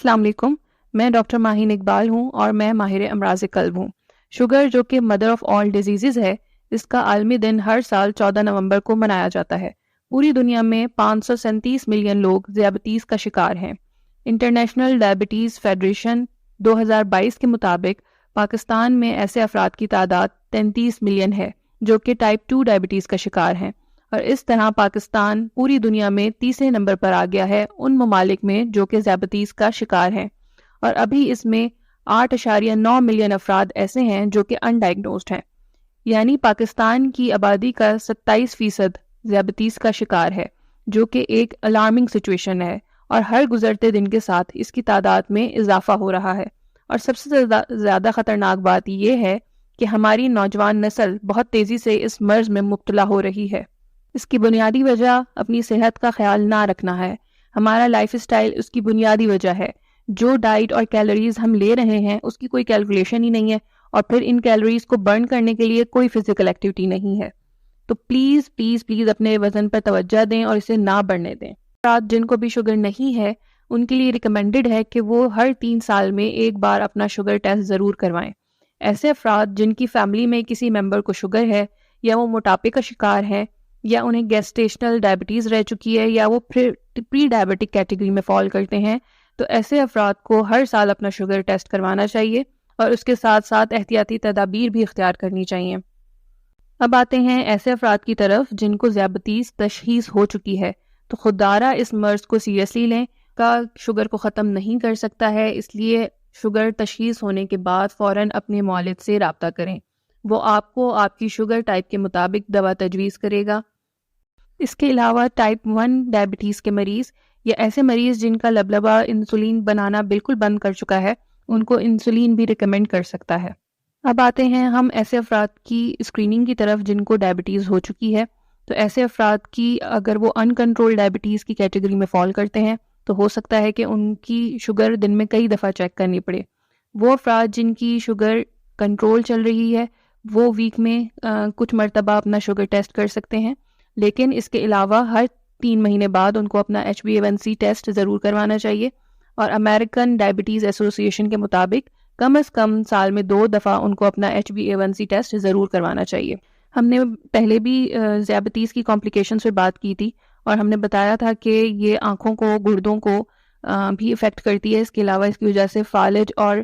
السلام علیکم، میں ڈاکٹر ماہین اقبال ہوں اور میں ماہر امراض قلب ہوں۔ شوگر جو کہ مدر آف آل ڈیزیزز ہے، اس کا عالمی دن ہر سال 14 نومبر کو منایا جاتا ہے۔ پوری دنیا میں 537 ملین لوگ ذیابیطیز کا شکار ہیں۔ انٹرنیشنل ڈائبٹیز فیڈریشن 2022 کے مطابق پاکستان میں ایسے افراد کی تعداد 33 ملین ہے جو کہ ٹائپ 2 ڈائبٹیز کا شکار ہیں، اور اس طرح پاکستان پوری دنیا میں تیسرے نمبر پر آ گیا ہے ان ممالک میں جو کہ ذیابیطیز کا شکار ہیں، اور ابھی اس میں 8.9 ملین افراد ایسے ہیں جو کہ ان ڈائگنوزڈ ہیں، یعنی پاکستان کی آبادی کا 27% ذیابیطیز کا شکار ہے، جو کہ ایک الارمنگ سچویشن ہے، اور ہر گزرتے دن کے ساتھ اس کی تعداد میں اضافہ ہو رہا ہے۔ اور سب سے زیادہ خطرناک بات یہ ہے کہ ہماری نوجوان نسل بہت تیزی سے اس مرض میں مبتلا ہو رہی ہے۔ اس کی بنیادی وجہ اپنی صحت کا خیال نہ رکھنا ہے۔ ہمارا لائف اسٹائل اس کی بنیادی وجہ ہے۔ جو ڈائٹ اور کیلوریز ہم لے رہے ہیں اس کی کوئی کیلکولیشن ہی نہیں ہے، اور پھر ان کیلوریز کو برن کرنے کے لیے کوئی فزیکل ایکٹیویٹی نہیں ہے۔ تو پلیز پلیز پلیز اپنے وزن پر توجہ دیں اور اسے نہ بڑھنے دیں۔ افراد جن کو بھی شوگر نہیں ہے ان کے لیے ریکمینڈڈ ہے کہ وہ ہر 3 سال میں ایک بار اپنا شوگر ٹیسٹ ضرور کروائیں۔ ایسے افراد جن کی فیملی میں کسی ممبر کو شوگر ہے، یا وہ موٹاپے کا شکار ہے، یا انہیں گیسٹیشنل ڈائبٹیز رہ چکی ہے، یا وہ پری ڈائبٹک کیٹیگری میں فال کرتے ہیں، تو ایسے افراد کو ہر سال اپنا شوگر ٹیسٹ کروانا چاہیے، اور اس کے ساتھ ساتھ احتیاطی تدابیر بھی اختیار کرنی چاہیے۔ اب آتے ہیں ایسے افراد کی طرف جن کو ذیابیطیز تشخیص ہو چکی ہے، تو خوددارہ اس مرض کو سیریسلی لیں۔ کا شوگر کو ختم نہیں کر سکتا ہے، اس لیے شوگر تشخیص ہونے کے بعد فوراً اپنے معالج سے رابطہ کریں، وہ آپ کو آپ کی شوگر ٹائپ کے مطابق دوا تجویز کرے گا۔ اس کے علاوہ ٹائپ 1 ڈائبٹیز کے مریض یا ایسے مریض جن کا لبلبہ انسولین بنانا بالکل بند کر چکا ہے، ان کو انسولین بھی ریکمینڈ کر سکتا ہے۔ اب آتے ہیں ہم ایسے افراد کی اسکریننگ کی طرف جن کو ڈائبٹیز ہو چکی ہے۔ تو ایسے افراد کی اگر وہ ان کنٹرول ڈائبٹیز کی کیٹیگری میں فال کرتے ہیں تو ہو سکتا ہے کہ ان کی شوگر دن میں کئی دفعہ چیک کرنی پڑے۔ وہ افراد جن کی شوگر کنٹرول چل رہی ہے وہ ویک میں کچھ مرتبہ اپنا شوگر ٹیسٹ کر سکتے ہیں، لیکن اس کے علاوہ ہر 3 مہینے بعد ان کو اپنا HbA1c ٹیسٹ ضرور کروانا چاہیے، اور امریکن ڈائبٹیز ایسوسی ایشن کے مطابق کم از کم سال میں 2 دفعہ ان کو اپنا HbA1c ٹیسٹ ضرور کروانا چاہیے۔ ہم نے پہلے بھی ذیابیطیز کی کمپلیکیشنز پہ بات کی تھی، اور ہم نے بتایا تھا کہ یہ آنکھوں کو، گردوں کو بھی افیکٹ کرتی ہے۔ اس کے علاوہ اس کی وجہ سے فالج اور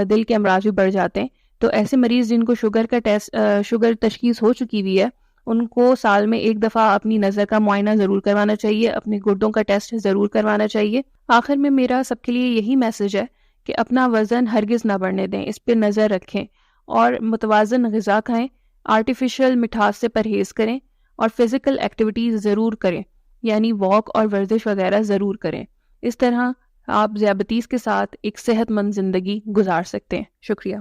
دل کے امراض بھی بڑھ جاتے ہیں۔ تو ایسے مریض جن کو شوگر تشخیص ہو چکی ہوئی ہے ان کو سال میں 1 دفعہ اپنی نظر کا معائنہ ضرور کروانا چاہیے، اپنے گردوں کا ٹیسٹ ضرور کروانا چاہیے۔ آخر میں میرا سب کے لیے یہی میسج ہے کہ اپنا وزن ہرگز نہ بڑھنے دیں، اس پہ نظر رکھیں، اور متوازن غذا کھائیں، آرٹیفیشل مٹھاس سے پرہیز کریں، اور فزیکل ایکٹیویٹیز ضرور کریں، یعنی واک اور ورزش وغیرہ ضرور کریں۔ اس طرح آپ ذیابیطیز کے ساتھ ایک صحت مند زندگی گزار سکتے ہیں۔ شکریہ۔